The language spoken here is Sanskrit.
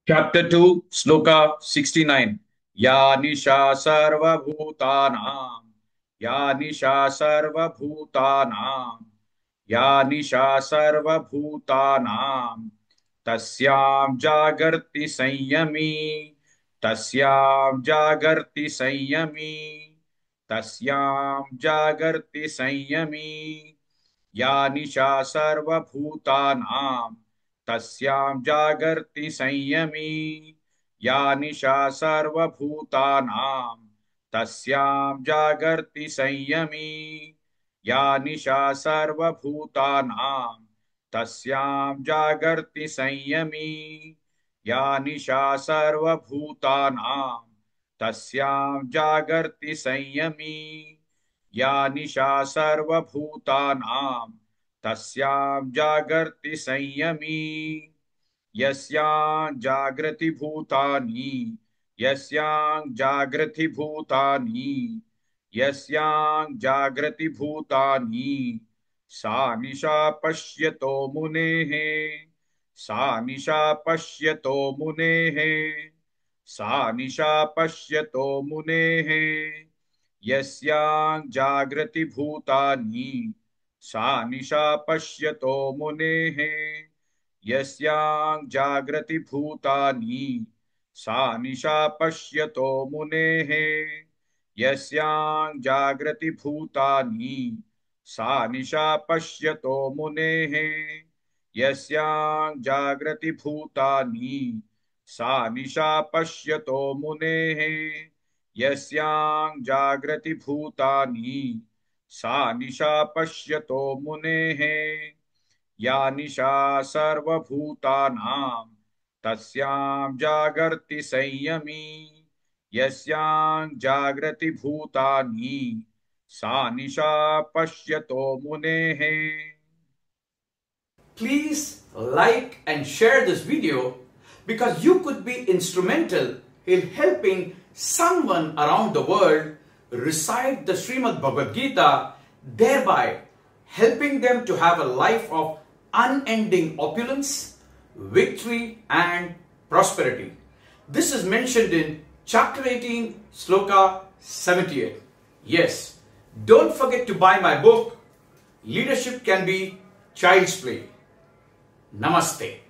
Chapter 2, Sloka 69. Ya Nisha Sarvabhutanam. Ya Nisha Sarvabhutanam. Ya Nisha Sarvabhutanam. Tasyam Jagarti Sanyami. Tasyam Jagarti Sanyami. Tasyam Jagarti Sanyami. या निशा सर्वभूतानां तस्यां जागर्ति संयमी या निशा सर्वभूतानां तस्यां जागर्ति संयमी या निशा सर्वभूतानां तस्यां जागर्ति संयमी या निशा सर्वभूतानां तस्यां जागर्ति संयमी या निशा सर्वभूतानां तस्यां जागर्ति संयमी यस्यां जागृति भूतानि यस्यां जागृति भूतानि यस्यां जागृति भूतानि सा निशा पश्यतो मुनेः सा निशा पश्यतो मुनेः सा निशा पश्यतो मुनेः यस्यां जागृति भूतानि सा निशा पश्यतो मुनेः यस्यां जागृति भूतानि सा निशा पश्यतो मुनेः यस्यां जागृति भूतानि सा निशा पश्यतो मुनेः यस्यां जागृति भूतानि सा निशा पश्यतो मुनेः यस्यां जागृति भूतानि सा निशा पश्यतो मुनेः या निशा सर्वभूतानां तस्यां जागर्ति संयमी यस्यां जागृति भूतानि सा निशा पश्यतो मुनेः. Please like and share this video because you could be instrumental in helping someone around the world recite the Srimad Bhagavad Gita, thereby helping them to have a life of unending opulence, victory and prosperity. This is mentioned in chapter 18, Sloka 78. Yes, don't forget to buy my book, Leadership Can Be Child's Play. Namaste.